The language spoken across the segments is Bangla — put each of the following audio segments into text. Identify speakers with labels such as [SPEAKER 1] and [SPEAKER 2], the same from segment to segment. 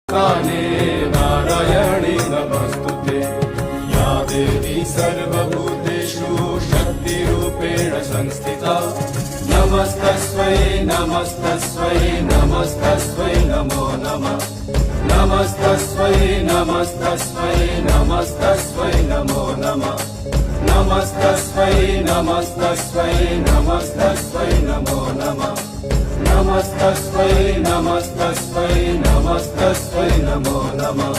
[SPEAKER 1] काने नारायणी नमस्तुते या देवी सर्वभूतेषु शक्तिरूपेण संस्थिता नमस्तस्मै नमस्तस्मै नमस्तस्मै नमो नमः नमस्तस्मै नमस्तस्मै नमस्तस्मै नमो नमः नमस्तस्मै नमस्तस्मै नमस्तस्मै नमो नमः नमस्तस्मै नमस्तस्मै नमस्तस्मै नमो नमः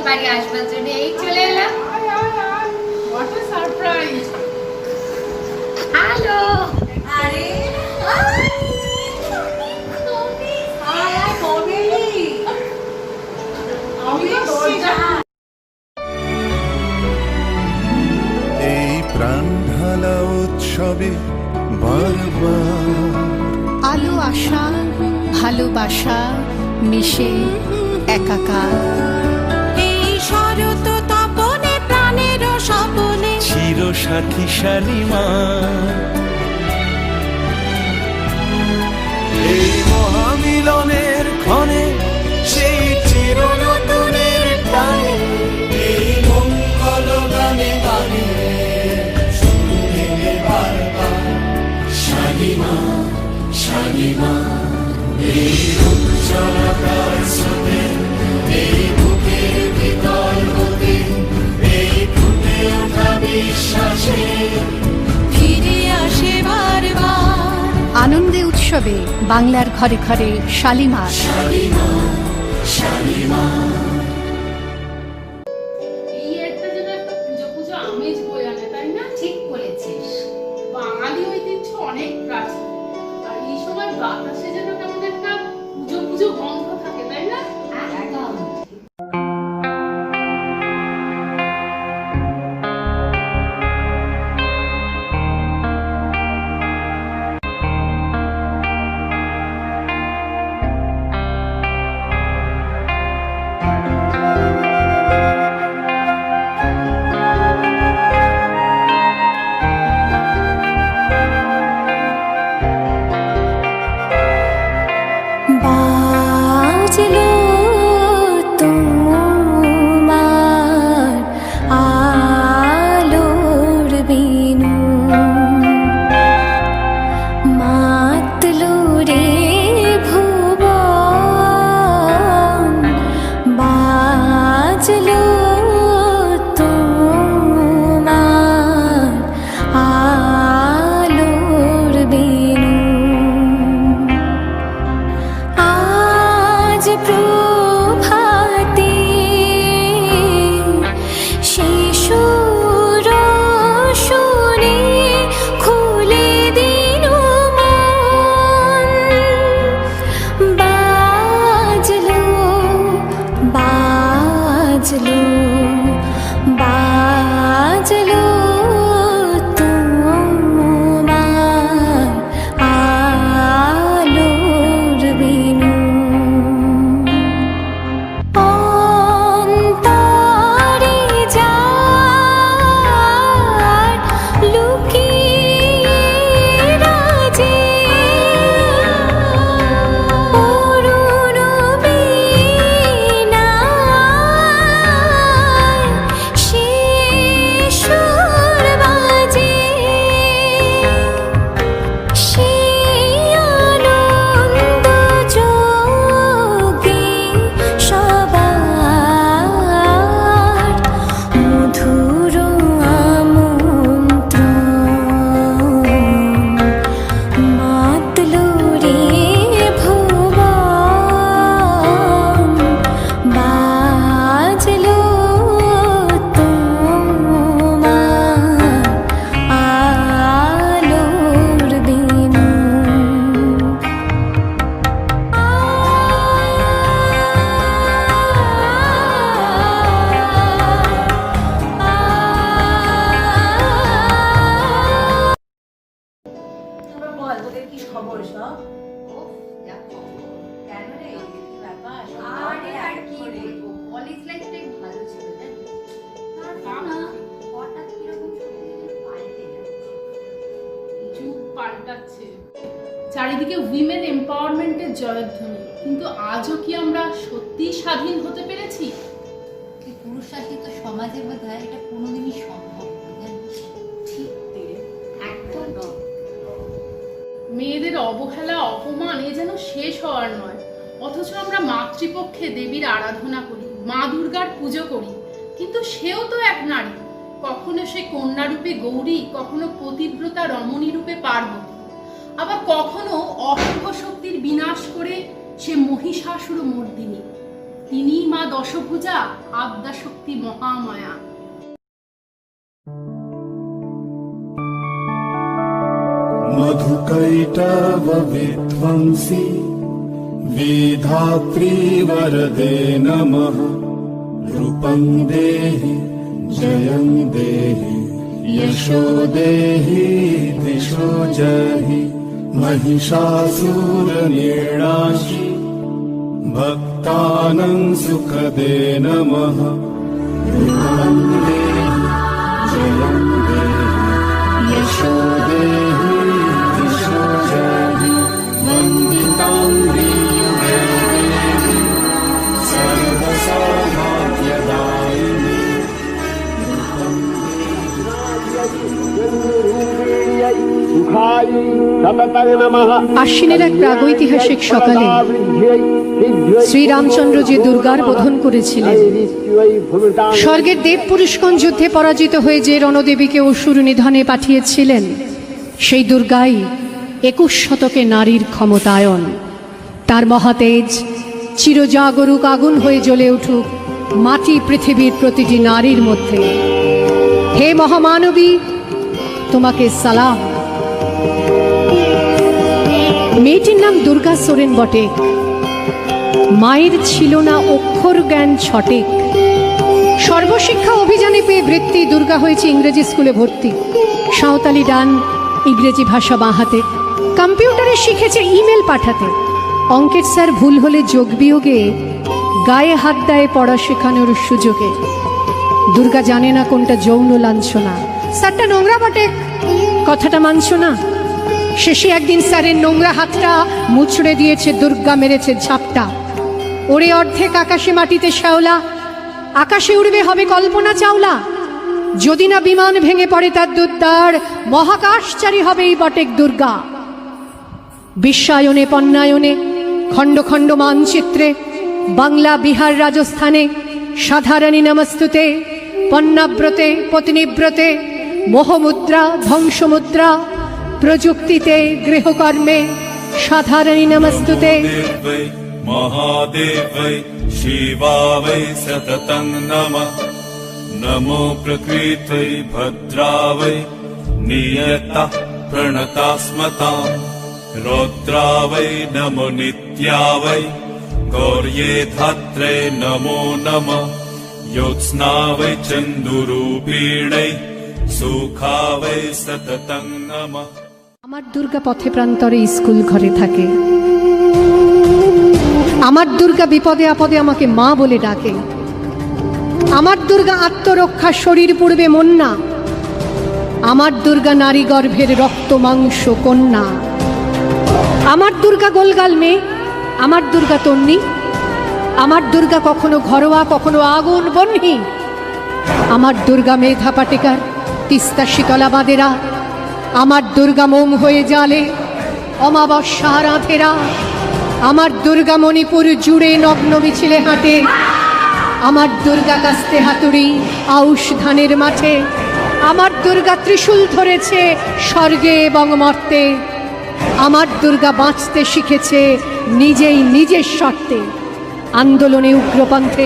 [SPEAKER 2] বাড়ি আসবার জন্য এই চলে এলাম।
[SPEAKER 3] What a surprise!
[SPEAKER 2] হ্যালো,
[SPEAKER 4] আরে
[SPEAKER 5] এই প্রাণ ঢালা উৎসবে বারবার
[SPEAKER 6] আলো আশা ভালোবাসা মিশে একাকার।
[SPEAKER 4] এই শরৎ তপনে প্রাণের স্বপনে
[SPEAKER 5] চির সাথী শালিমা এই মহামিলনের ক্ষণে সেই চির নতুনের টানে এই মঙ্গল গানে গানে শুনে বারবার শালিমা শালিমা এই উজ্জ্বলতার স্রোতে এই বুকের ভিতর হতে এই ফুটে ওঠা বিশ্বাসে
[SPEAKER 4] ফিরে আসে বারবার।
[SPEAKER 6] আনন্দে উৎসবে বাংলার ঘরে ঘরে শালিমার।
[SPEAKER 5] শালিমা শালিমা
[SPEAKER 3] এই একটা যেন একটা পুজো পুজো আমেজ বয়ে আনে, তাই না?
[SPEAKER 2] ঠিক বলেছিস।
[SPEAKER 3] বাঙালি ঐতিহ্য অনেক প্রাচীন, আর এই সময় বাতাসে যেন কেমন একটা পুজো পুজো গন্ধ থাকে, তাই না?
[SPEAKER 2] একদম।
[SPEAKER 3] শোনাচ্ছে, চারিদিকে উইমেন এম্পাওয়ারমেন্টের জয়ধ্বনি, কিন্তু আজও কি আমরা সত্যি স্বাধীন হতে পেরেছি?
[SPEAKER 2] এই পুরুষ শাসিত সমাজে বোধহয় এটা কোনোদিনই সম্ভব নয়। ঠিক একদম নয়।
[SPEAKER 3] মেয়েদের অবহেলা, অপমান এ যেন শেষ হওয়ার নয়, অথচ আমরা মাতৃপক্ষে দেবীর আরাধনা করি, মা দুর্গার পুজো করি, কিন্তু সেও তো এক নারী। কখনো সে কন্যা রূপে গৌরী, কখনো পতিব্রতা রমণী রূপে পার্বতী, আবার কখনো অশুভ শক্তির বিনাশ করে সে মহিষাসুর মর্দিনী। তিনি মা দশভুজা, আদ্যা শক্তি মহামায়া।
[SPEAKER 1] मधुकैटव विध्वंसी विधात्री वरदे नमः। रूपं देहि जयं देहि यशो देहि दिशो जहि। महिषासुरनिर्णाशि भक्तानां सुखदे नमः। रूपं देहि जयं देहि यशो देहि दिशो जहि। वन्दितां देवी सर्वसौभाग्यदायिनी।
[SPEAKER 6] আশ্বিনের এক প্রাগৈতিহাসিক সকালে শ্রীরামচন্দ্র যে দুর্গার বোধন করেছিলেন, স্বর্গের দেব পুরুষগণ যুদ্ধে পরাজিত হয়ে যে রণদেবীকে অসুর নিধনে পাঠিয়েছিলেন, সেই দুর্গাই 21 শতকে নারীর ক্ষমতায়ন। তার মহাতেজ চিরজাগরুক আগুন হয়ে জ্বলে উঠুক মাটি পৃথিবীর প্রতিটি নারীর মধ্যে। হে মহামানবী, তোমাকে সালাম। মেয়েটির নাম দুর্গা সোরেন বটে। মায়ের ছিল না অক্ষর জ্ঞান ছটেক। সর্বশিক্ষা অভিযানে পেয়ে বৃত্তি দুর্গা হয়েছে ইংরেজি স্কুলে ভর্তি। সাঁওতালি ডান, ইংরেজি ভাষা বাঁ হাতে। কম্পিউটারে শিখেছে ইমেল পাঠাতে। অঙ্কের স্যার ভুল হলে যোগ বিয়োগে গায়ে হাত দেয় পড়া শেখানোর সুযোগে। দুর্গা জানে না কোনটা যৌন লাঞ্ছনা। স্যারটা নোংরা বটে, কথাটা মানছ না। শেষে একদিন স্যারের নোংরা হাতটা মুচড়ে দিয়েছে দুর্গা, মেরেছে ঝাপটা। ওরে অর্ধেক আকাশে মাটিতে শ্যাওলা, আকাশে উড়বে হবে কল্পনা চাওলা। যদি না বিমান ভেঙে পড়ে তার দুর্দার, মহাকাশচারী হবে এই বটেক দুর্গা। বিশ্বায়নে পণ্যায়নে খণ্ড খণ্ড মানচিত্রে বাংলা, বিহার, রাজস্থানে সাধারণী নমস্তুতে। পণ্যাব্রতে, পত্নীব্রতে, মোহমুদ্রা, ধ্বংসমুদ্রা, প্রযুক্তিতে, গৃহকর্মে সাধারণী নমস্তুতে।
[SPEAKER 1] महादेवै शिवावै सततं नमः। नमो प्रकृत्यै भद्रावै नियता प्रणतास्मतां। रौद्रावै नमो नित्यावै गौर्ये धात्रे नमो नमः। ज्योत्स्नावै चन्दुरूपिणै सुखावै सततं नमः।
[SPEAKER 6] আমার দুর্গা পথে প্রান্তরে স্কুল ঘরে থাকে। আমার দুর্গা বিপদে আপদে আমাকে মা বলে ডাকে। আমার দুর্গা আত্মরক্ষা, শরীর পূর্বে মন না। আমার দুর্গা নারী গর্ভের রক্ত মাংস কন্যা। আমার দুর্গা গোলগাল মেয়ে, আমার দুর্গা তন্নি। আমার দুর্গা কখনো ঘরোয়া, কখনো আগুন বহ্নি। আমার দুর্গা মেধা পাটেকার, তিস্তা শীতলা বাদেরা। আমার দুর্গা মোম হয়ে জালে অমাবস্যা রাধেরা। আমার দুর্গা মণিপুর জুড়ে নগ্ন মিছিলে হাঁটে। আমার দুর্গা কাস্তে হাতুড়ি আউশ ধানের মাঠে। আমার দুর্গা ত্রিশূল ধরেছে স্বর্গে এবং মর্তে। আমার দুর্গা বাঁচতে শিখেছে নিজেই নিজের শর্তে। আন্দোলনে, উগ্রপন্থে,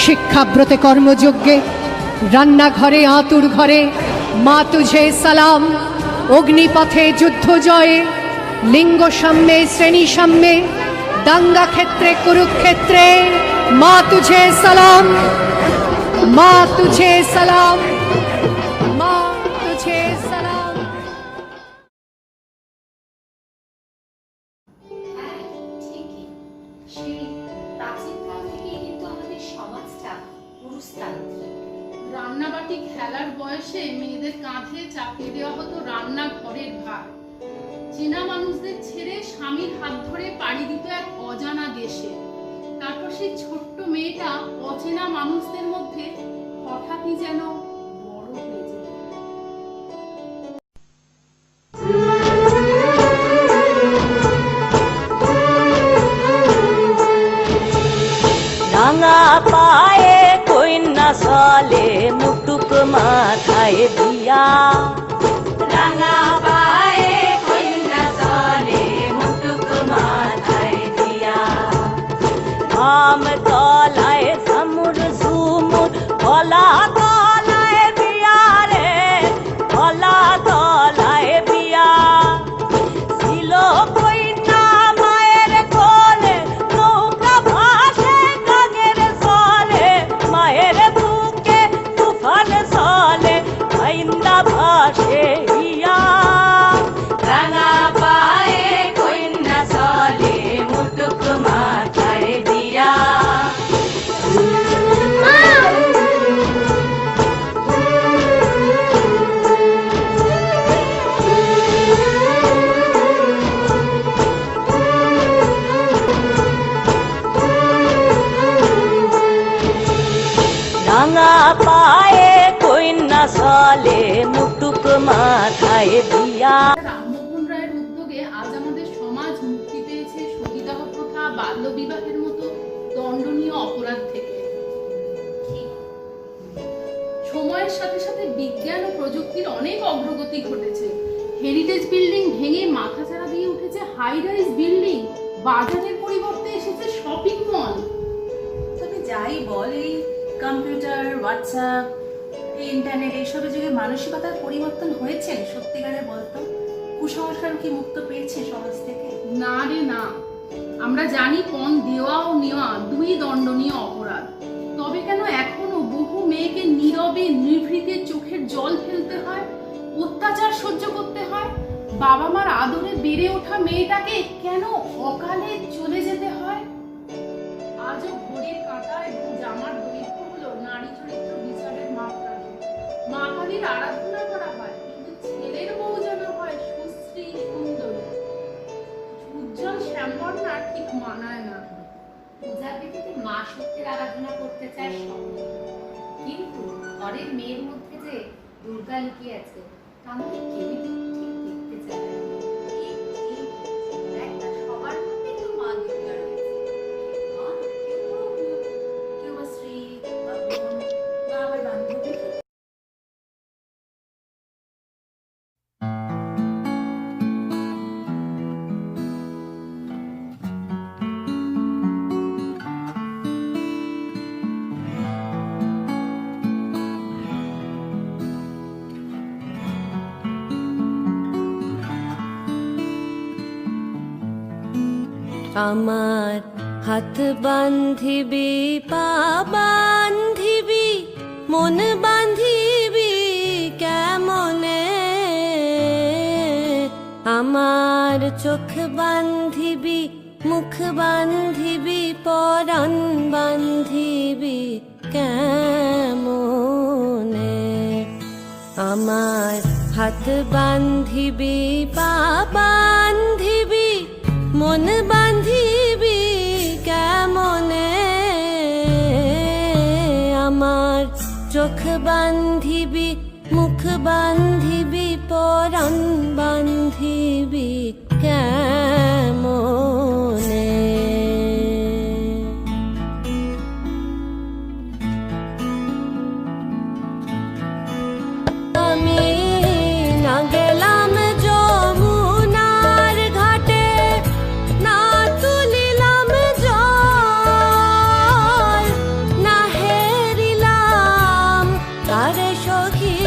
[SPEAKER 6] শিক্ষাব্রতে, কর্মযজ্ঞে, রান্নাঘরে, আতুর ঘরে মা তুঝে সালাম। অগ্নিপথে, যুদ্ধ জয়ে, লিঙ্গ সাম্যে, শ্রেণী সাম্যে, দাঙ্গা ক্ষেত্রে, কুরুক্ষেত্রে মা তুঝে সালাম। মা তুঝে সালাম, মা তুঝে সালাম।
[SPEAKER 2] হ্যাঁ, ঠিকই। সেই প্রাচীনকাল থেকেই কিন্তু আমাদের সমাজটা পুরুষতান্ত্রিক।
[SPEAKER 3] রান্নাবাটি খেলার বয়সে মেয়েদের কাঁধে চাপিয়ে দেওয়া হতো রান্নাঘরের ভার। চেনা মানুষদের ছেড়ে স্বামীর হাত ধরে পাড়ি দিত এক অজানা দেশে। তারপর সেই ছোট্ট মেয়েটা অচেনা মানুষদের মধ্যে হঠাৎই যেন বড় হয়ে যেত।
[SPEAKER 7] রাঙা পায়ে কইন্যা চলে মুটুক মাথায় দিয়া, রাঙা পায়ে কইন্যা চলে মুটুক মাথায় দিয়া, আম তলায় ঝামুর ঝুমুর গলা তলায় বিয়া রে, গলা তলায় বিয়া ছিল কইন্যা মায়ের কোলে, নৌকা ভাসে কাগের চলে, মায়ের বুকে তুফান চলে, কইন্যা ভাসে ইয়া, রাঙা পায়ে কইন্যা চলে মুটুক মাথায় দিয়া। রাঙা পায়ে কইন্যা চলে মুটুক মাথায় দিয়া।
[SPEAKER 3] রামমোহন রায়ের উদ্যোগে আজ আমাদের সমাজ মুক্তি পেয়েছে সতীদাহ প্রথা, বাল্যবিবাহের মতো দণ্ডনীয় অপরাধ থেকে। সময়ের সাথে সাথে বিজ্ঞান ও প্রযুক্তির অনেক অগ্রগতি ঘটেছে। হেরিটেজ বিল্ডিং ভেঙে মাথাচাড়া দিয়ে উঠেছে হাই রাইজ বিল্ডিং, বাজারের পরিবর্তে এসেছে শপিং মল।
[SPEAKER 8] তবে যাই বল, এই কম্পিউটার, হোয়াটসঅ্যাপ, এই ইন্টারনেট, এইসবের যুগে মানসিকতার পরিবর্তন হয়েছে সত্যিকারে বলতো? কুসংস্কার কি মুক্ত পেয়েছে সমাজ থেকে?
[SPEAKER 3] না রে না, আমরা জানি পণ দেওয়া ও নেওয়া দুই দণ্ডনীয় অপরাধ। তবে কেন এখনো বহু মেয়েকে নীরবে নিভৃতে চোখের জল ফেলতে হয়, অত্যাচার সহ্য করতে হয়? বাবা মার আদরে বেড়ে ওঠা মেয়েটাকে কেন অকালে চলে যেতে হয়? আজও ঘড়ির কাঁটা এবং জামার দৈর্ঘ্যগুলো নারী চরিত্র বিচারের মাপকাঠি। মা কালীর আরাধনা করা হয়, কিন্তু ছেলের বউ যেন হয় সুশ্রী সুন্দরী। উজ্জ্বল শ্যামবর্ণা ঠিক মানায় না।
[SPEAKER 2] পূজার বেদিতে মা সত্যের আরাধনা করতে চায় সবাই, কিন্তু ঘরের মেয়ের মধ্যে যে দুর্গা লুকিয়ে আছে তা আমাদের কেউই ঠিক দেখতে চায় না। একটা সবার মধ্যে তো মা দুর্গা রয়েছে, মা কেউ বা স্ত্রী বা বোন বা আবার বান্ধবী।
[SPEAKER 7] আমার হাত বান্ধিবি, পা বান্ধিবি, মন বান্ধিবি কেমনে, আমার চোখ বান্ধিবি, মুখ বান্ধিবি, পরাণ বান্ধিবি কেমনে, আমার হাত বান্ধিবি, পা বান্ধিবি, মন বান্ধিবি কেমনে, আমার চোখ বান্ধিবি, মুখ বান্ধিবি, পরাণ বান্ধিবি কেমনে। আমি না গেলাম যমুনার ঘাটে, না তুলিলাম জল, না হেরিলাম তারে সখী,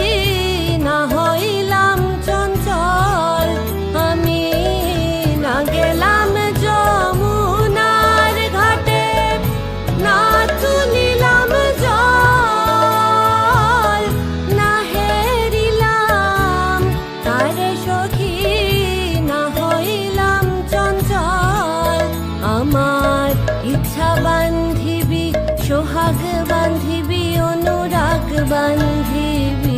[SPEAKER 7] না হইলাম চঞ্চল। আমি না গেলাম যমুনার ঘাটে, না তুলিলাম জল, না হেরিলাম তারে সখী, না হইলাম চঞ্চল। আমার ইচ্ছা বান্ধিবি, সোহাগ বান্ধিবি, অনুরাগ বান্ধিবি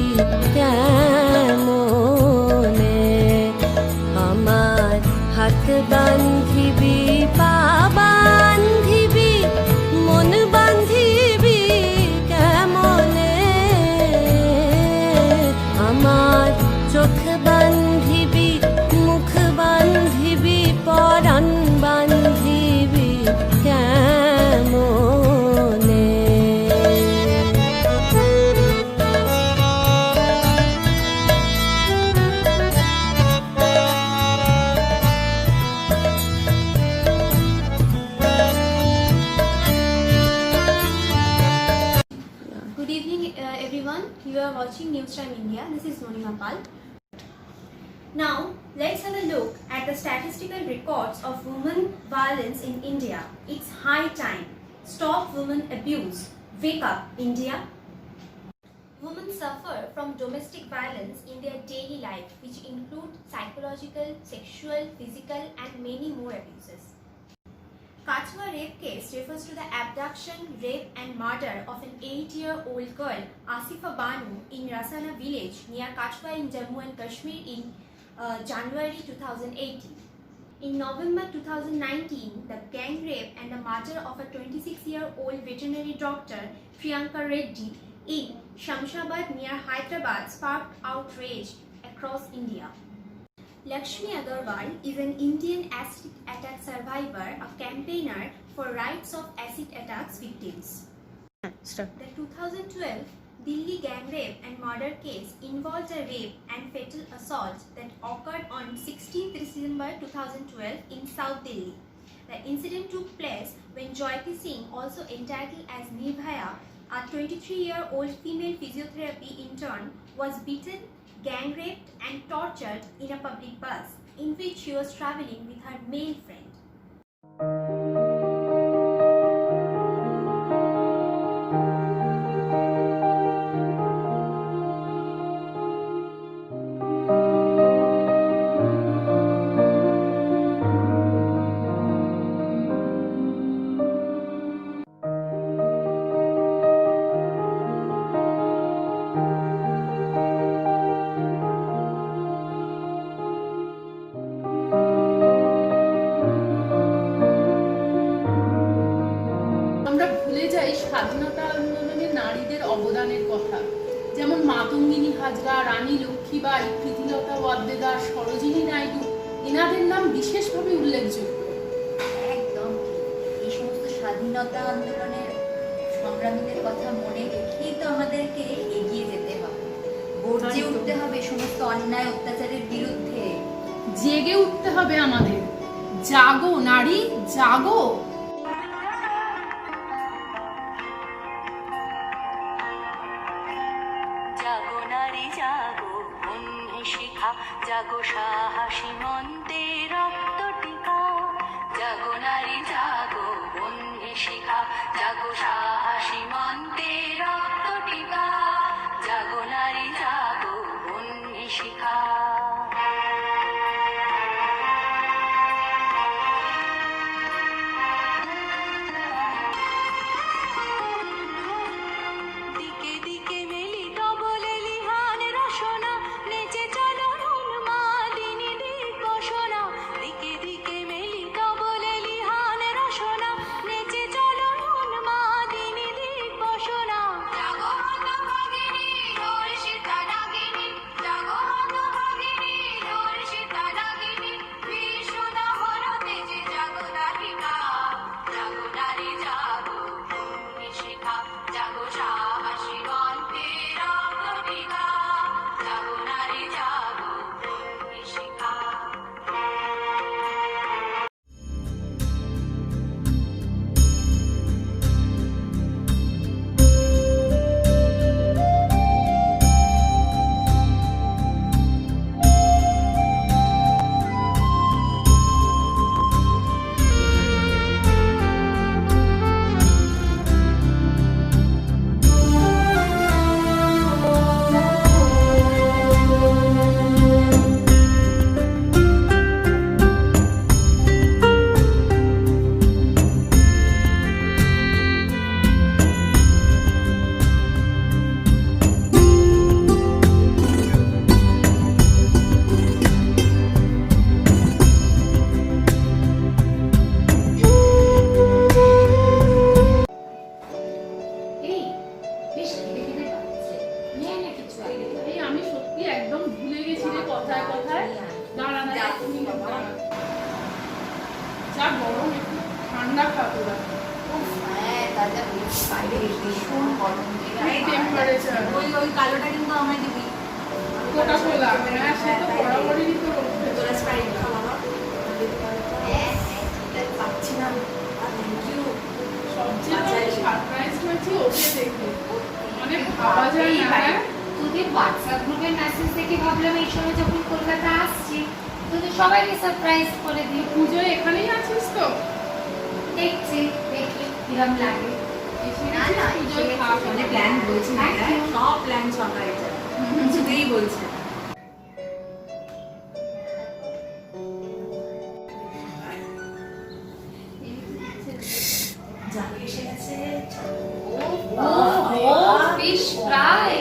[SPEAKER 7] বান্ধিবি পা বান্ধিবি মন বান্ধিবি কেমনে আমার চোখ বান্ধিবি মুখ বান্ধিবি পরাণ বান্ধিবি কেমনে
[SPEAKER 9] Good evening, everyone. You are watching News Time India. This is Monima Pal. Now, let's have a look at the statistical records of women violence in India. It's high time. Stop women abuse. Wake up, India. Women suffer from domestic violence in their daily life, which include psychological, sexual, physical, and many more abuses. Kachwa rape case refers to the abduction, rape and murder of an 8-year-old girl, Asifa Banu, in Rasana village near Kachwa in Jammu and Kashmir in January 2018. In November 2019, the gang rape and the murder of a 26-year-old veterinary doctor, Priyanka Reddy, in Shamshabad near Hyderabad sparked outrage across India. Lakshmi Agarwal is an Indian acid attack survivor, a campaigner for rights of acid attacks victims. The 2012 Delhi gang rape and murder case involved a rape and fatal assault that occurred on 16th December 2012 in South Delhi. The incident took place when Jyoti Singh, also entitled as Nibhaya, a 23-year-old female physiotherapy intern, was beaten, gang raped and tortured in a public bus in which she was traveling with her male friend.
[SPEAKER 3] আমরা ভুলে যাই স্বাধীনতা আন্দোলনে নারীদের অবদানের কথা, যেমন মাতঙ্গিনী হাজরা, রানী লক্ষ্মীবাঈ, প্রীতিলতা ওয়াদ্দেদার, সরোজিনী নাইডু, এনাদের নাম বিশেষভাবে উল্লেখযোগ্য।
[SPEAKER 10] একদম এই সমস্ত স্বাধীনতা আন্দোলনের সংগ্রামীদের কথা মনে রেখেই তো আমাদেরকে এগিয়ে যেতে হবে, গর্জে উঠতে হবে সমস্ত অন্যায় অত্যাচারের বিরুদ্ধে,
[SPEAKER 3] জেগে উঠতে হবে আমাদের। জাগো নারী, জাগো।
[SPEAKER 4] জাগো নারী জাগো বন্যে শিখা জাগো সাহসী মন্তে রক্ত টিকা জাগো নারী জাগো বন্যে শিখা জাগো সাহসী মন্তে রক্ত টিকা জাগো নারী জাগো বন্যে শিখা দিকে দিকে মেলি ডবলে লিহান রসনা নেচে চলো উন্মাদিনী দিগ্বসনা দিকে দিকে মেলি ডবলে লিহান রসনা নেচে চলো উন্মাদিনী দিগ্বসনা জাগো
[SPEAKER 2] নিয়ে নে কিছু আগে।
[SPEAKER 3] এই আমি সত্যি একদম ভুলে গেছি রে কথায় কথায়। দাঁড়া দাঁড়া তুমি দাঁড়া। যা গরম, একটু ঠান্ডা খাবো না।
[SPEAKER 10] হ্যাঁ দাদা বাইরে ভীষণ গরম
[SPEAKER 3] এই টেম্পারেচার।
[SPEAKER 8] ওই কালোটা কিন্তু আমায় দিবি।
[SPEAKER 3] কোকা কোলা, হ্যাঁ সে তো বরাবরই তো রয়েছে।
[SPEAKER 8] তোরা স্প্রাইট খা বাবা।
[SPEAKER 10] হ্যাঁ
[SPEAKER 8] পাচ্ছি না। Thank you.
[SPEAKER 3] সবচেয়ে সারপ্রাইজ হয়েছি ওকে দেখে, মানে ভাবা যায় না। হ্যাঁ?
[SPEAKER 2] তোদের হোয়াটসঅ্যাপ গ্রুপের মেসেজ দেখে ভাবলাম এই সময় যখন কলকাতা আসছি তোদের সবাইকে সারপ্রাইজ করে দিই।
[SPEAKER 3] পুজো এখানেই আছিস তো?
[SPEAKER 2] দেখছি দেখি কিরম লাগে।
[SPEAKER 3] এসে
[SPEAKER 10] না,
[SPEAKER 3] গেছিস
[SPEAKER 10] না,
[SPEAKER 3] পুজোয়
[SPEAKER 10] এসে
[SPEAKER 3] খাওয়া
[SPEAKER 8] অনেক প্ল্যান বলছি না, সব প্ল্যান সবাই যায়। কিছুতেই বলছে না। যা এসে গেছে।
[SPEAKER 2] ও ফিশ ফ্রাই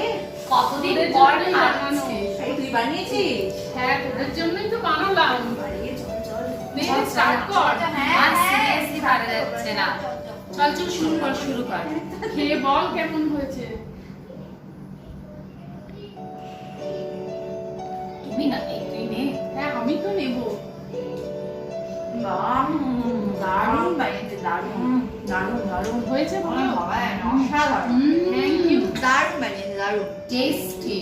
[SPEAKER 2] কতদিন পর বানানো।
[SPEAKER 8] এই তুই বানিয়েছিস?
[SPEAKER 3] হ্যাঁ তোদের জন্যই তো বানালাম।
[SPEAKER 8] আরে চল চল।
[SPEAKER 3] নে স্টার্ট কর।
[SPEAKER 2] আর সিরিয়াসলি ভালো যাচ্ছে না। চল চল শুরু কর।
[SPEAKER 3] খেয়ে বল কেমন হয়েছে।
[SPEAKER 2] তুমি না তুই নে।
[SPEAKER 3] হ্যাঁ আমি তো নেবো।
[SPEAKER 8] দারুণ বানিয়েছে, দারুণ দারুণ দারুণ
[SPEAKER 3] হয়েছে ভালো?
[SPEAKER 8] অসাধারণ।
[SPEAKER 3] Thank you.
[SPEAKER 10] দারুণ বানিয়েছে, দারুণ।
[SPEAKER 2] টেস্টি।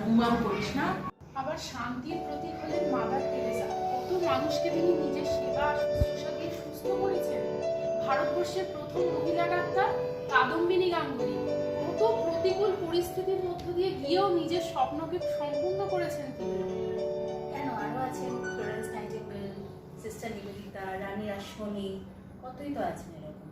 [SPEAKER 8] মুম্বাবু করিস না।
[SPEAKER 3] আবার শান্তির প্রতীক হলেন মাদার টেরেসা। কত মানুষকে তিনি নিজের সেবা আর শুশ্রূষা দিয়ে সুস্থ করেছেন। ভারতবর্ষের প্রথম মহিলা ডাক্তার কাদম্বিনী গাঙ্গুলি কত প্রতিকূল পরিস্থিতির মধ্য দিয়ে গিয়েও নিজের স্বপ্নকে সম্পূর্ণ করেছেন তিনি।
[SPEAKER 8] কেন আরো আছেন ফ্লোরেন্স নাইটিঙ্গেল, সিস্টার নিবেদিতা, রানী রাসমণি, কতই তো আছেন এরকম।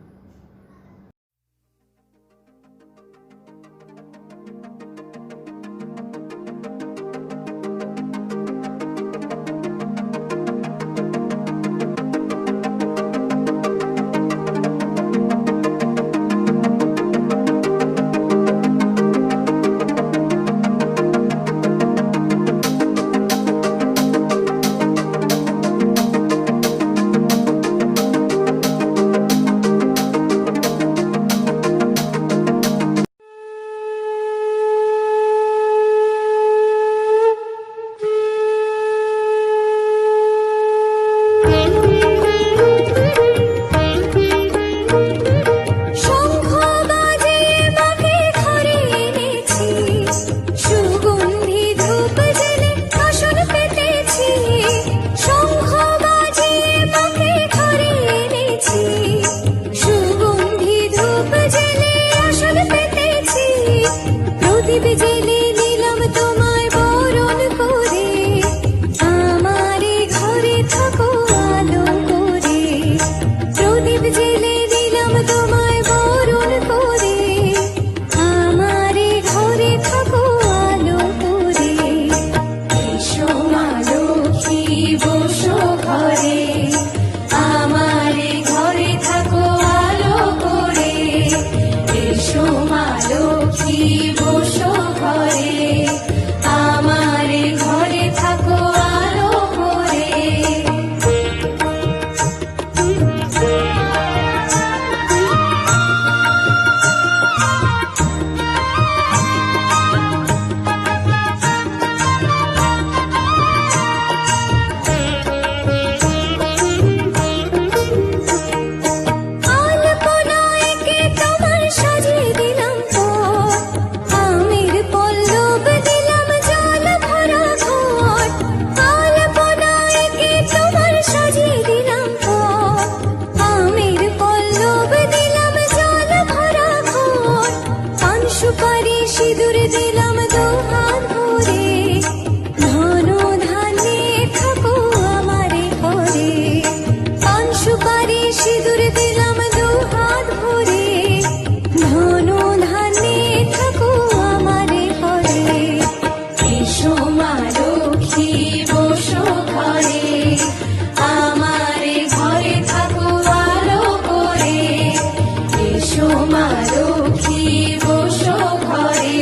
[SPEAKER 4] মা লক্ষ্মী বসো ঘরে।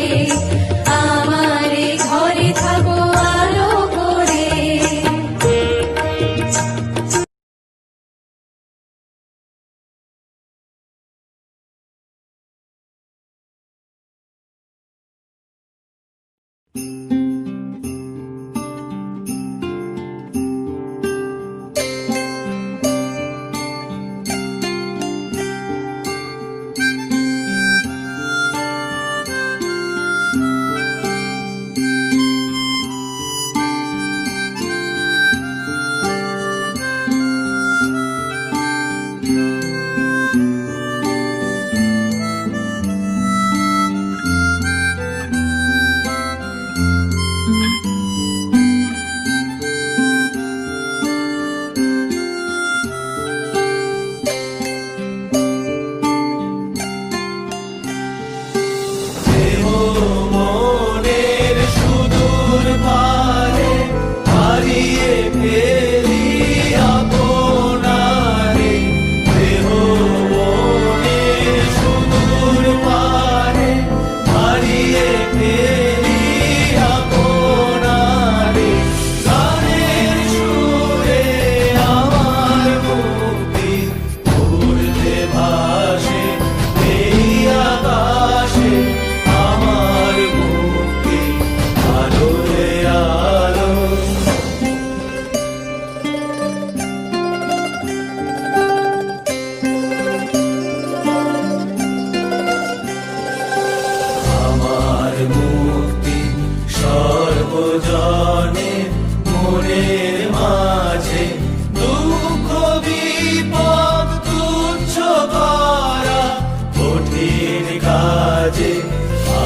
[SPEAKER 5] কাজে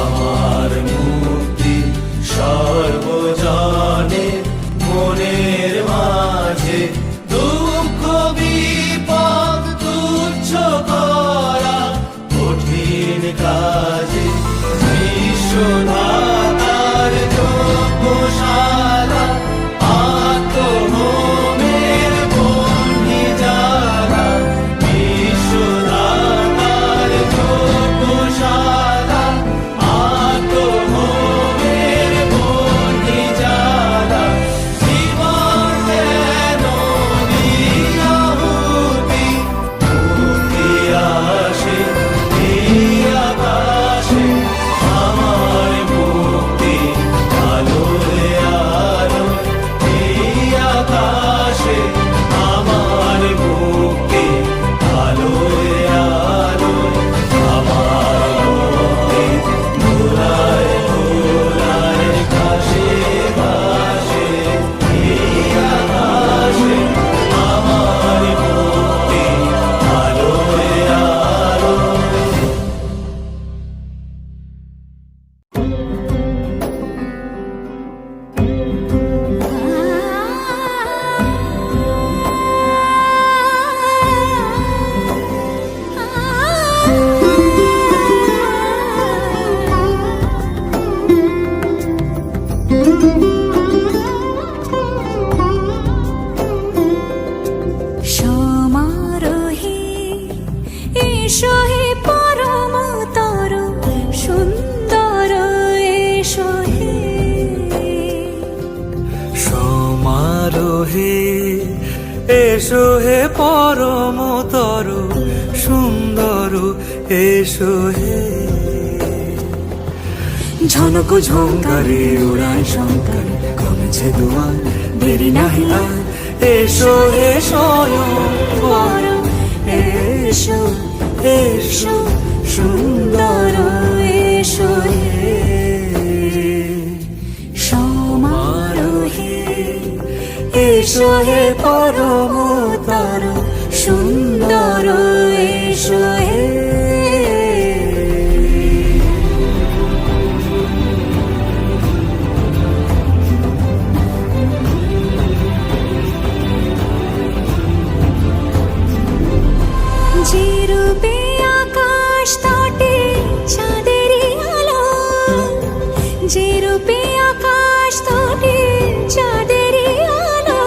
[SPEAKER 5] আমার মুক্তি সর্বজনে মনের মাঝে দুঃখ বিপদ তুচ্ছ করা কঠিন কাজে বিশ্বধাতার যোগ্যশালা আত্মহোমের বহ্নি জ্বালা বিশ্বধাতার যোগ্যশালা আত্মহোমের বহ্নি জ্বালা জীবন যেন নিয়াহুতি মুক্তি আসে এই আকাশে আমার মুক্তি আলোয় আলোয় এই আকাশে আমার মুক্তি আলোয় আলোয় আমার মুক্তি ধুলায় ধুলায় ঘাসে ঘাসে এই আকাশে আমার মুক্তি আলোয় আলোয়
[SPEAKER 4] সমারোহে এসো হে পরমতর সুন্দর এসো হে
[SPEAKER 5] সমারোহে এসো হে পরমতর সুন্দর এসো হে ঝনক ঝঙ্কারে উড়ায় শঙ্কর কমেছে দুয়ার দেরি নাহি আর এসো হে স্বয়ংবর এসো এসো সুন্দর এসো হে
[SPEAKER 4] সমারোহে
[SPEAKER 5] এসো হে পরমতর
[SPEAKER 4] সুন্দর এসো হে যে রূপে আকাশ তটে চাঁদেরই আলো যে রূপে আকাশ তটে চাঁদেরই আলো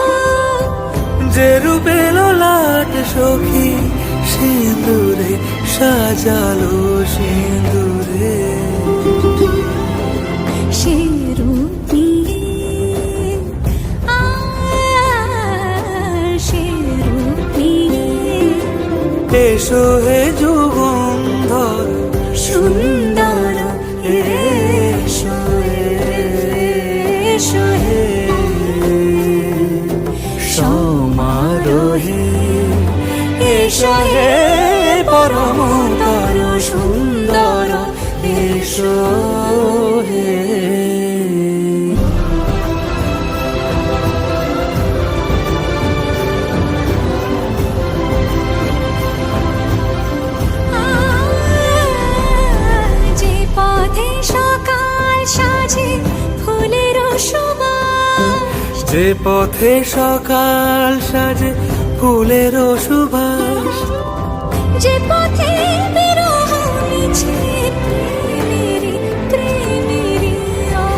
[SPEAKER 5] যে রূপে লোলাট সখী সিঁদুরে সাজালো সিঁদুরে
[SPEAKER 4] সে রূপ নিয়ে সে রূপ নিয়ে
[SPEAKER 5] এসো হে যুগন্ধর
[SPEAKER 4] সুন্দর এসো এসো হে
[SPEAKER 5] সমারোহে এসো হে পরমতর সুন্দর এসো হে
[SPEAKER 4] যে পথে সকাল সাজে ফুলের সুবাস
[SPEAKER 5] যে পথে সকাল সাজে ফুলের সুবাস
[SPEAKER 4] যে পথে বিরহ মিছে প্রেমেরই প্রেমেরই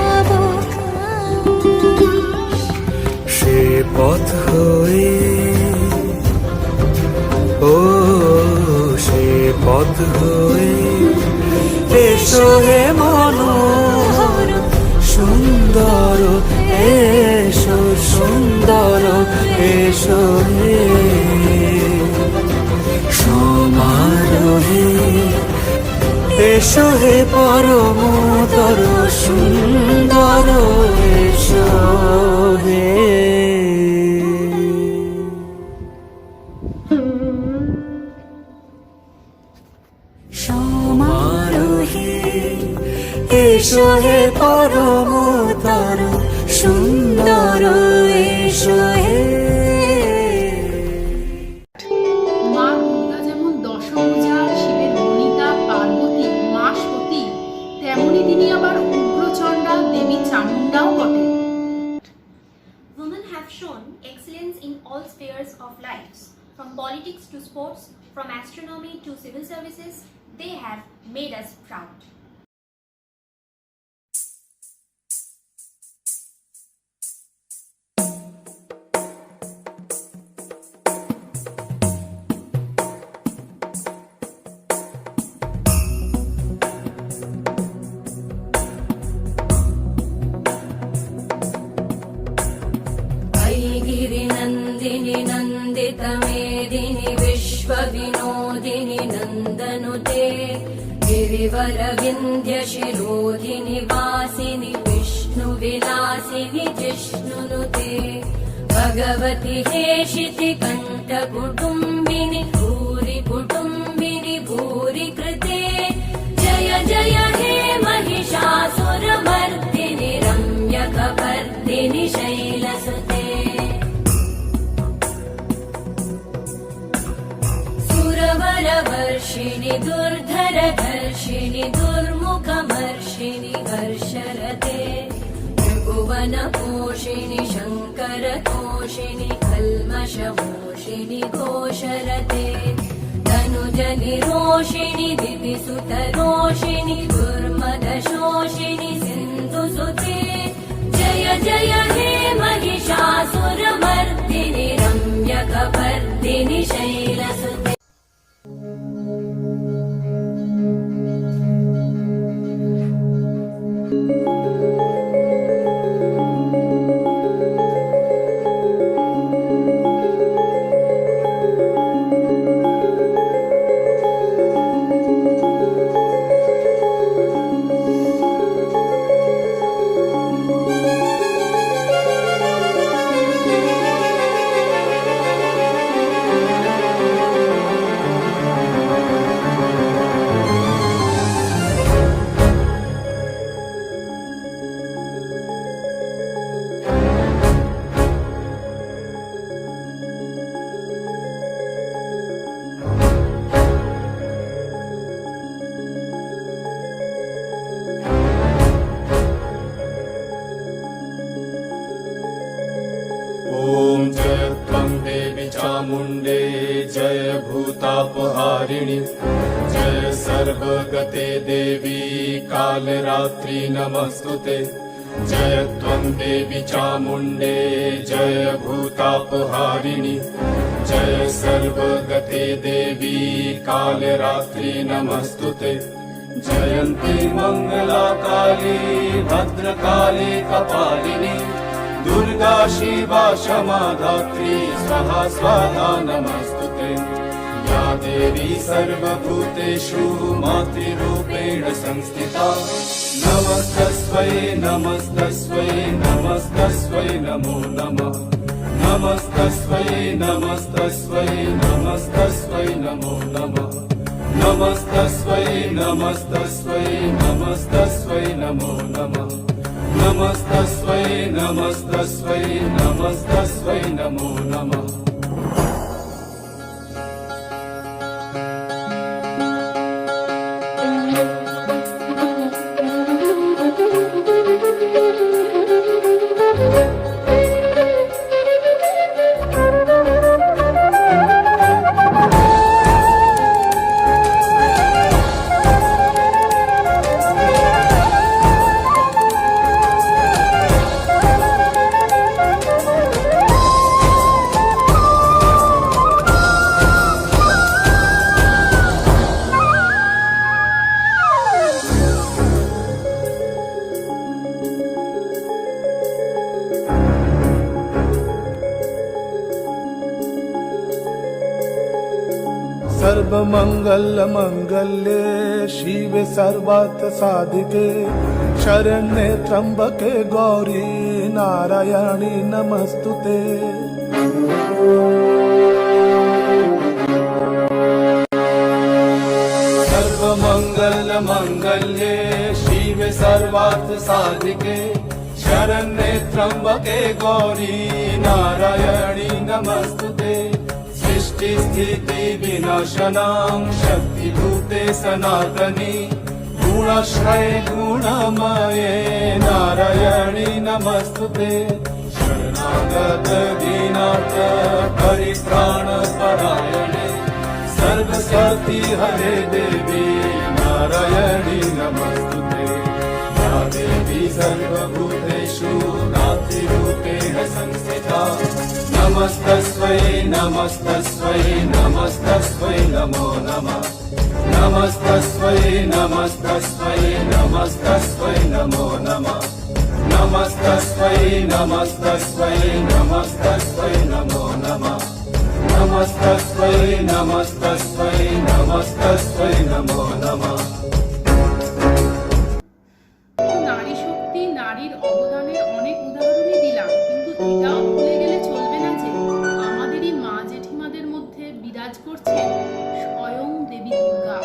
[SPEAKER 4] অবকাশ
[SPEAKER 5] সে পথ হয়ে ও সে পথ হয়ে এসো হে মনোহর সুন্দর এসো সুন্দর এসো হে সমারোহে এসো হে পরমতর সুন্দর এসো হে
[SPEAKER 4] সমারোহে
[SPEAKER 5] এসো হে পরমতর সুন্দর এসো হে
[SPEAKER 3] মা দুর্গা যেমন দশভুজা, শিবের বনিতা, পার্বতী, মা সতী তিনি আবার উগ্রচণ্ডা দেবী চামুণ্ডাও বটে।
[SPEAKER 9] Women have shown excellence in all spheres of lives, from politics to sports, from astronomy to civil services. They have made us proud.
[SPEAKER 7] गिरिनन्दिनि नन्दितमेदिनि विश्वविनोदिनि नन्दनुते गिरिवरविन्ध्यशिरोधिनि वासिनि विष्णुविलासिनि जिष्णुनुते भगवति हेशिति कण्ठकुटुम्बिनि भूरि कुटुम्बिनि भूरि कृते जय जय हे महिषासुरमर्दिनि रम्यकपर्दिनि शैलसुते सुरवरवर्षिणि दुर्धरधर्षिणि दुर्मुखमर्षिणि हर्षरते त्रिभुवनपोषिणि शङ्करतोषिणि कल्मषमोषिणि घोषरते तनुजनिरोषिणि दिविसुतरोषिणि दुर्मदशोषिणि सिन्धुसुते जय जय हे महिषासुरमर्दिनि रम्यकपर्दिनि शैलसुते।
[SPEAKER 1] ॐ जय त्वं देवी चामुण्डे जय भूतापहारिणि जय सर्वगते देवी कालरात्रि नमस्तुते जय त्वं देवी चामुण्डे जय भूतापहारिणि जय सर्वगते देवी कालरात्रि नमस्तुते जयन्ती मङ्गला काली भद्रकाली कपालिनी दुर्गा शिवा क्षमा धात्री स्वाहा स्वाहा नमस्तुते या देवी सर्वभूतेषु मातृरूपेण संस्थिता नमस्तस्मै नमस्तस्मै नमस्तस्मै नमो नमः नमस्तस्मै नमस्तस्मै नमस्तस्मै नमो नमः नमस्तस्मै नमस्तस्मै नमस्तस्मै नमो नमः नमस्तस्मै नमस्तस्मै नमस्तस्मै नमो नमः।
[SPEAKER 11] सर्वमंगल मंगल्ये शिवे सर्वार्थ साधिके शरण्ये त्र्यंबके गौरी नारायणी नमस्तुते।
[SPEAKER 1] सर्वमंगल मंगल्ये शिवे सर्वार्थ साधिके शरण्ये त्र्यंबके गौरी नारायणी नमस्तुते सृष्टि स्थिति विनाशनां शक्तिभूते सनातनी गुणाश्रये गुणमये नारायणी नमस्तुते शरणागत दीनार्थ परित्राण परायणे सर्वशक्ति हरे देवी नारायणी नमस्तुते या देवी सर्वभूतेषु नातिरूपेण संस्थिता नमस्तस्मै नमस्तस्मै नमस्तस्मै नमो नमः नमस्तस्मै नमस्तस्मै नमस्तस्मै नमो नमः नमस्तस्मै नमस्तस्मै नमस्तस्मै नमो नमः नमस्तस्मै नमस्तस्मै नमस्तस्मै नमो नमः
[SPEAKER 3] নারী শক্তি, নারীর অবদানের অনেক উদাহরণই দিলাম, কিন্তু এটাও ভুলে গেলে চলবে না যে আমাদেরই মা জেঠিমাদের মধ্যে বিরাজ করছেন স্বয়ং দেবী দুর্গা।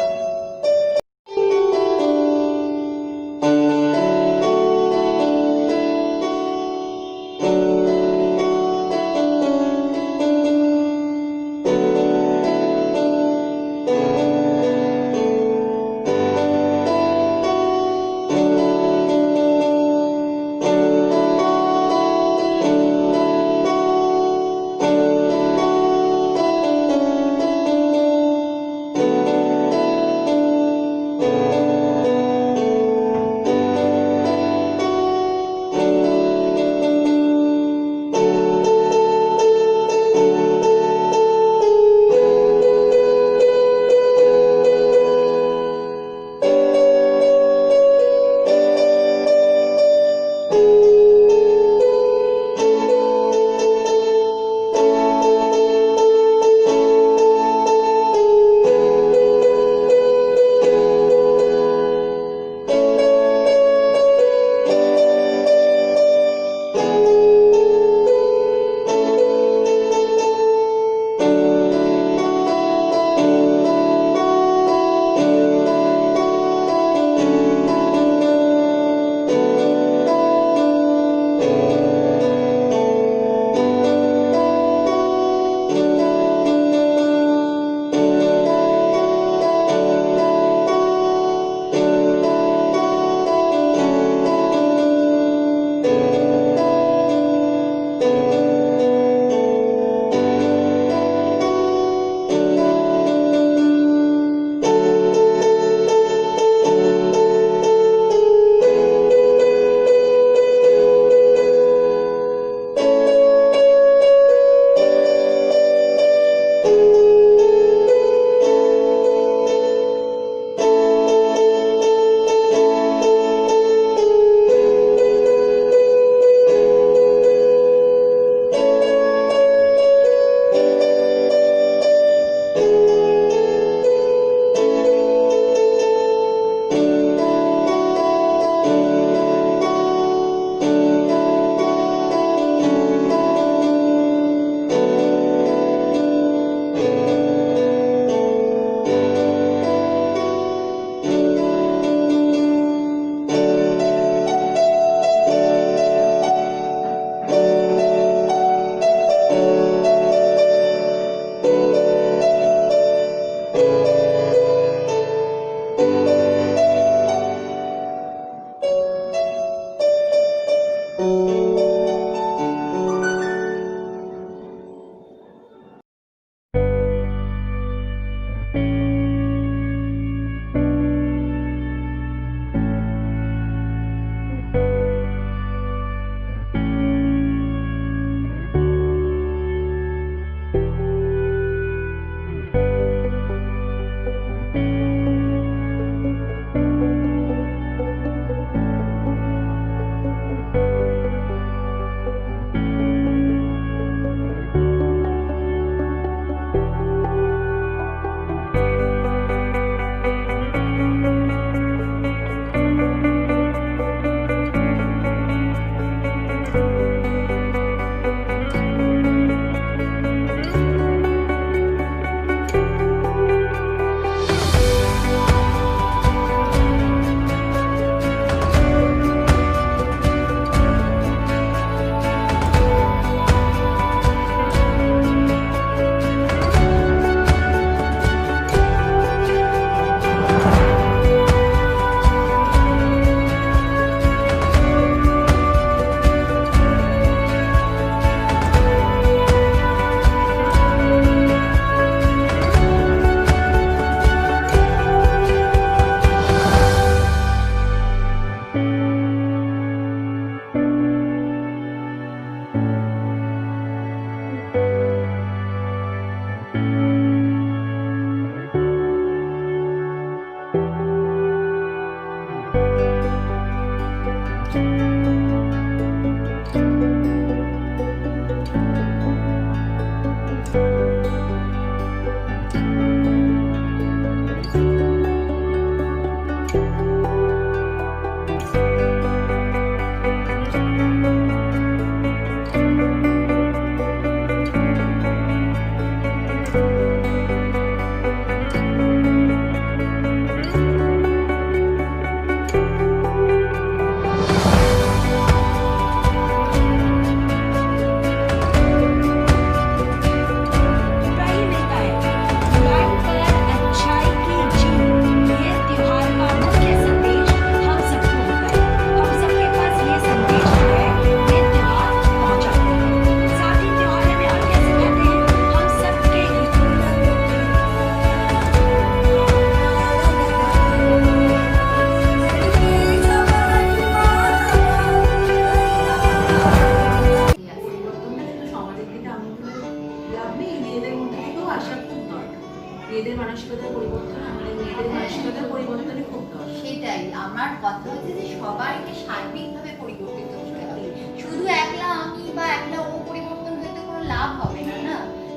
[SPEAKER 10] আমার কথা হচ্ছে যে সবাইকে সার্বিকভাবে পরিবর্তিত হতে হবে। শুধু একলা আমি বা একলা ও পরিবর্তন হতে কোনো লাভ হবে না, না,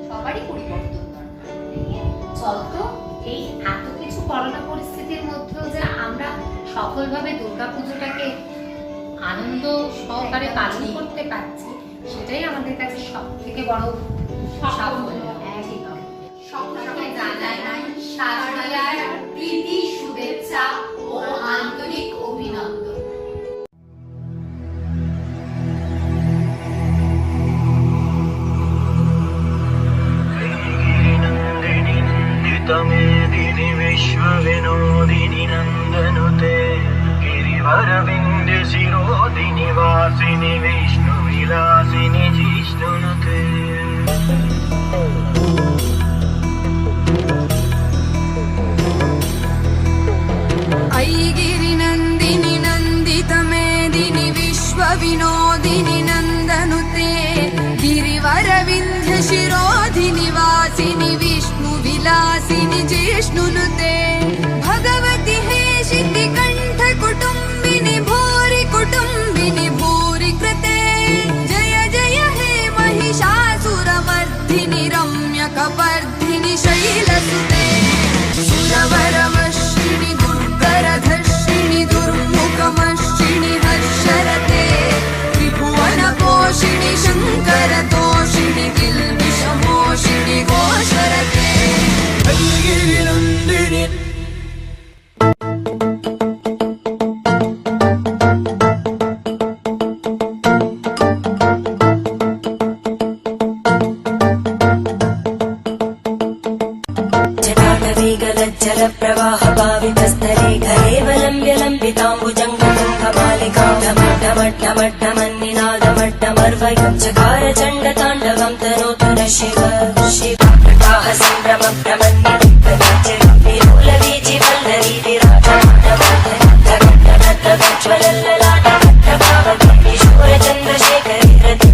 [SPEAKER 10] সবারই পরিবর্তন দরকার।
[SPEAKER 2] চলতো এই এত কিছু করোনা পরিস্থিতির মধ্যেও যে আমরা সফলভাবে দুর্গাপুজোটাকে আনন্দ সহকারে পালন করতে পারছি, সেটাই আমাদের কাছে সব থেকে বড় সাফল্য। একদম। সকলকে জানাই শারদীয়ার প্রীতি, শুভেচ্ছা ও আন্তরিক অভিনন্দন।
[SPEAKER 5] मेदिनि विश्वविनोदिनि नन्दनुते गिरिवरविन्दे शिरोदिनि वासिनि विष्णुविलासिनि जिष्णुनुते
[SPEAKER 7] ऐगिरिनन्दिनि नन्दितमेदिनि विश्वविनोदिनि नन्दनुते गिरिवरविन्ध्यशिरोधिनि वासिनि विष्णुविलासिनि जिष्णुनुते भगवति हे शितिकण्ठकुटुम्बिनि भूरि कुटुम्बिनि भूरि कृते जय जय हे महिषासुरमर्दिनि रम्यकपर्दिनि शैलसुते सुरवरमश्विनि दुर्गरधर्षिणि दुर्मुखमश्विनि हर्षरते त्रिभुवनपोषिणि शङ्करतोषिणि किल्बिषमोषिणि घोषरते
[SPEAKER 5] ऐगिरिनन्दिनि
[SPEAKER 7] जटाटवीगलज्जलप्रवाहभावितस्तरे घरेवलम्ब्य लम्बिताम्बुजङ्गतुङ्गमालिकां ढमड्ढमड्ढमड्ढमन्निनादमड्ढमर्वयं चकार चण्डताण्डवं तनोतु न शिव शिव प्रवाह सम्भ्रमभ्रमन्यलोलवीचिवल्लरी विराजमानवल्लरी किशोरचन्द्रशेखरी रति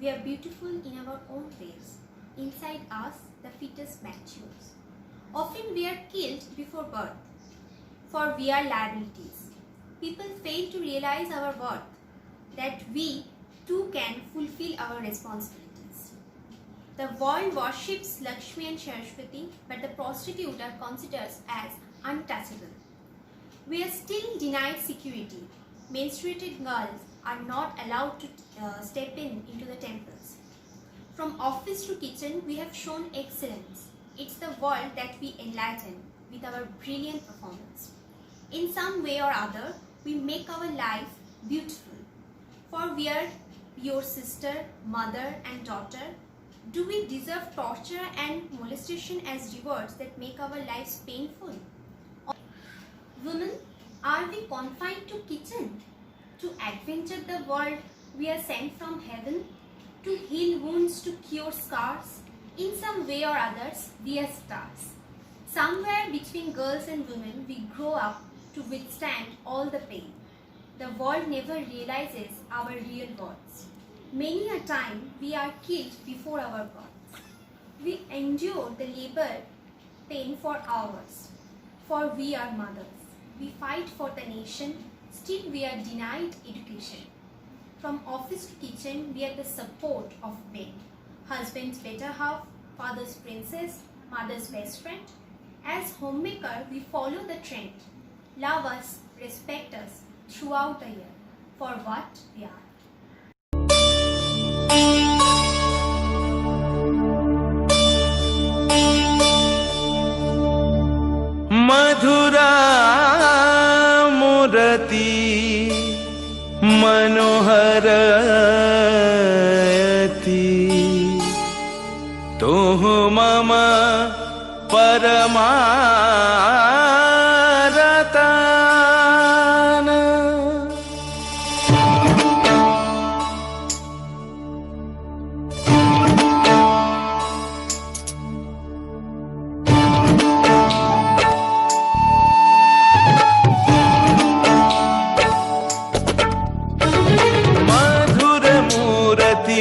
[SPEAKER 9] We are beautiful in our own ways. Inside us, the fetus matures. Often we are killed before birth, for we are liabilities. People fail to realize our worth, that we too can fulfill our responsibilities. The world worships Lakshmi and Saraswati, but the prostitute are considered as untouchable. We are still denied security. Menstruated girls are not allowed to step into the temples. From office to kitchen, we have shown excellence. It's the world that we enlighten with our brilliant performance. In some way or other, we make our life beautiful. For we are your sister, mother and daughter. Do we deserve torture and molestation as rewards that make our lives painful? Women, are we confined to kitchen? To adventure the world, we are sent from heaven. To heal wounds, to cure scars. In some way or others, we are stars. Somewhere between girls and women, we grow up to withstand all the pain. The world never realizes our real worth. Many a time, we are killed before our birth. We endure the labor pain for hours, for we are mothers. We fight for the nation, still we are denied education. From office to kitchen, we are the support of men. Husband's better half, father's princess, mother's best friend. As homemaker, we follow the trend. Love us, respect us throughout the year for what we are.
[SPEAKER 5] मधुरा मुरती मनोहरती तुह मम परमारतान।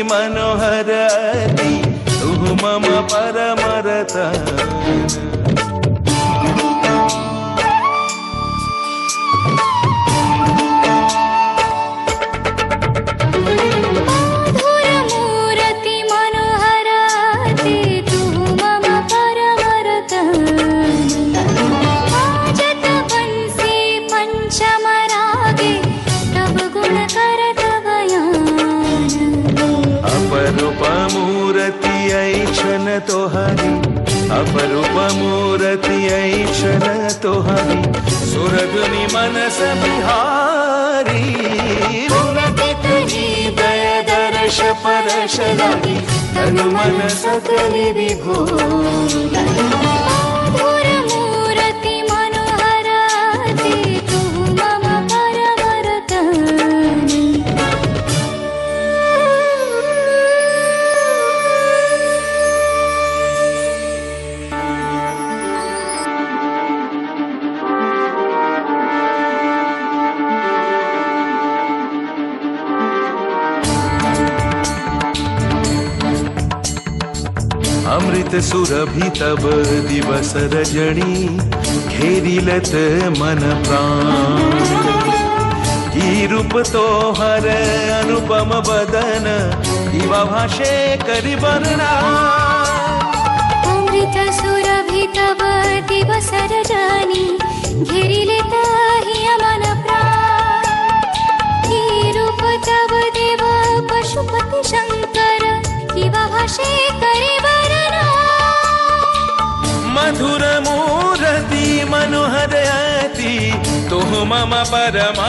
[SPEAKER 5] मनोहरति तुह मम परमरतान।
[SPEAKER 4] मधुरमूरति मनोहरति तुह मम परमरतान। आजत बंसी पंचमरागे तब गुण करत बयान।
[SPEAKER 5] अपरूप मूर्ति ऐक्षण तोहारी, अपरूप मूर्ति ऐक्षण तोहारी, सुरधुनि मनस बिहारी।
[SPEAKER 4] पुलकित हृदय दर्श परश लगी
[SPEAKER 5] तनु मन सकल विभोर।
[SPEAKER 4] मधुरमूरति मनोहरति तुह मम परमरतान।
[SPEAKER 5] अमृत सुरभि तब दिवस रजनी, घेरिलत मन प्राण। की रूप तोहर अनुपम बदन, दिवा भाषे करि वर्णना।
[SPEAKER 4] अमृत सुरभि तब दिवस रजनी, घेरिले ताहि मन प्राण। की रूप तब देव पशुपति शंकर, दिवा भाषे करि वर्णना।
[SPEAKER 5] मधुर मूर्ति मनोहरति तुह मम परमारतान।